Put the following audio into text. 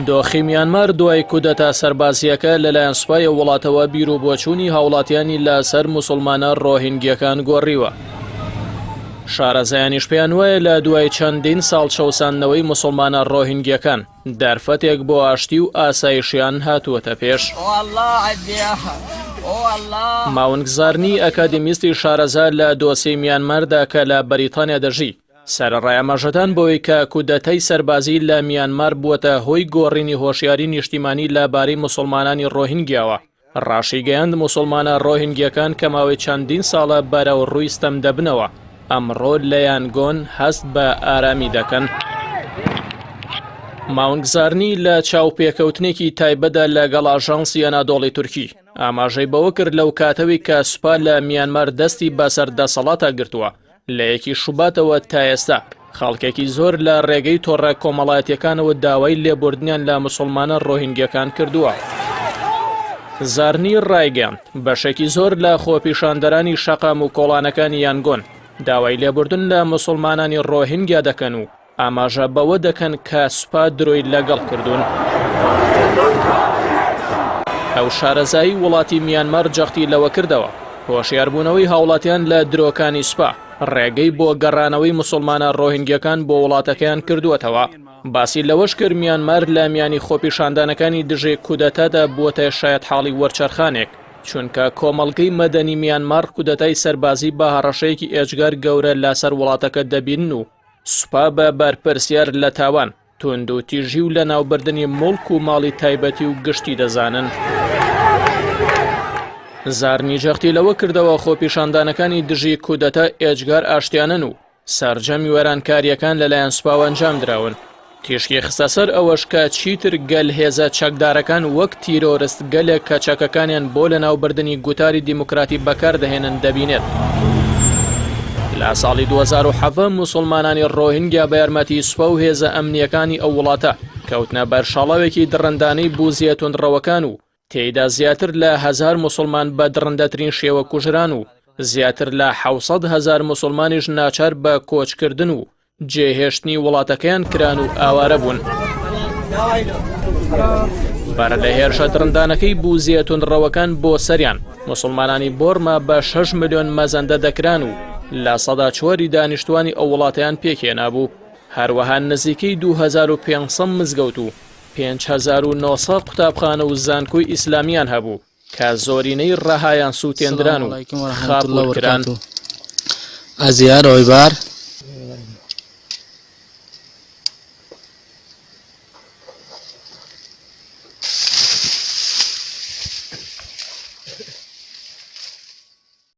دۆخی میانمار دوای کودەتا سەربازیەکە لەلایەن سوپای وڵاتەوە بیر و بۆچوونی هاوڵاتیانی لەسەر موسڵمانە ڕۆهینگیەکان گۆڕیوە. شارەزایانیش پێیان وایە لە دوای چەندین ساڵ شەوساندنەوەی موسڵمانە ڕۆهینگیەکان دەرفەتێک بۆ ئاشتی و ئاسایشیان هاتووەتە پێش. ماونگزارنی ئەکادیمیستی شارەزا لە دۆسی میانماردا کە لە بەریتانیا دەژی سەرڕای ئاماژەدان بۆی کە کودەتەی سەربازی لە میانمار بووەتە هۆی گۆڕینی هۆشیاری نیشتیمانی لەبارەی موسڵمانانی ڕۆهینگیاوە. ڕاشیگەیاند موسڵمانە ڕۆهینگیەکان کە ماوەی چەندین ساڵە بەرەوڕووی ستەم دەبنەوە ئەمڕۆ لە یانگۆن هەست بە ئارامی دەکەن. ماونگزارنی لە چاوپێکەوتنێکی تایبەتدا لەگەڵ ئاژانسی ئەنادۆڵی تورکی ئاماژەی بەوە کرد لەو کاتەوەی کە سوپا لە میانمار دەستی بەسەر دەسەڵاتە گرتووە لە یەکی شوباتەوە تا ئێستا خەڵکێکی زۆر لە ڕێگەی تۆڕە کۆمەڵایەتیەکانەوە داوای لێبوردنیان لە موسڵمانە ڕۆهینگیەکان کردووە. زارنی ڕایگەاند بەشێکی زۆر لە خۆپیشاندەرانی شەقام و کۆڵانەکانی یانگۆن داوای لێبوردن لە موسڵمانانی ڕۆهینگیا دەکەن و ئاماژە بەوە دەکەن کە سوپا درۆی لەگەڵ کردوون. ئەو شارەزایی وڵاتی میانمار جەختی لەوە کردەوە هۆشیاربوونەوەی هاوڵاتیان لە درۆکانی سوپا ڕێگەی بۆ گەڕانەوەی موسڵمانە ڕۆهینگیەکان بۆ وڵاتەکەیان کردووەتەوە. باسی لەوەش کرد میانمار لە میانی خۆپیشاندانەکانی دژێ کودەتادا بووەتە شایەت حاڵی وەرچەرخانێک چونکە کۆمەڵگەی مەدەنی میانمار کودەتای سەربازی بە هەڕەشەیەکی ئێجگار گەورە لەسەر وڵاتەکە دەبینن و سوپا بە بەرپرسیار لە تاوان توند و تیژی و لە ناوبردنی مڵک و ماڵی تایبەتی و گشتی دەزانن. زارنی جەختی لەوە کردەوە خۆپیشاندانەکانی دژی کودەتە ئێجگار ئاشتیانن و سەرجەمی وەرانکاریەکان لەلایەن سوپاوە ئەنجام دراون. تیشکی خستە سەر ئەوەش کە چیتر گەل هێزە چەکدارەکان وەک تیرۆرست گەلێک کە چەکەکانیان بۆ لە ناوبردنی گوتاری دیموکراتی بەکاردەهێنن دەبینێت. لە ساڵی 2007 موسڵمانانی ڕۆهینگیا بە یارمەتی سوپا و هێزە ئەمنیەکانی ئەو وڵاتە کەوتنە بەرشاڵاوێکی دڕندانەی بوزیە توندڕەوەکان و تێیدا زیاتر لە 1000 موسڵمان بە درڕندەترین شێوە کوژران و زیاتر لە 700,000 موسڵمانیش ناچار بە کۆچکردن و جێهێشتنی وڵاتەکەیان کران و ئاوارە بوون. بەرە لە هێرشە درڕندانەکەی بوزیە توندڕەوەکان بۆ سەریان موسڵمانانی بۆرما بە 6 ملیۆن مەزەندە دەکران و لە سەدا 4 دانیشتوانی ئەو وڵاتیان پێکهێنابوو. هەروەها نزیکەی 2500 مزگەوت و 5900 قوتابخانە و زانکۆی ئیسلامیان هەبوو کە زۆرینەی ڕەهایان سووتێندران و خاپڵ کران. ئازیار ئۆیبار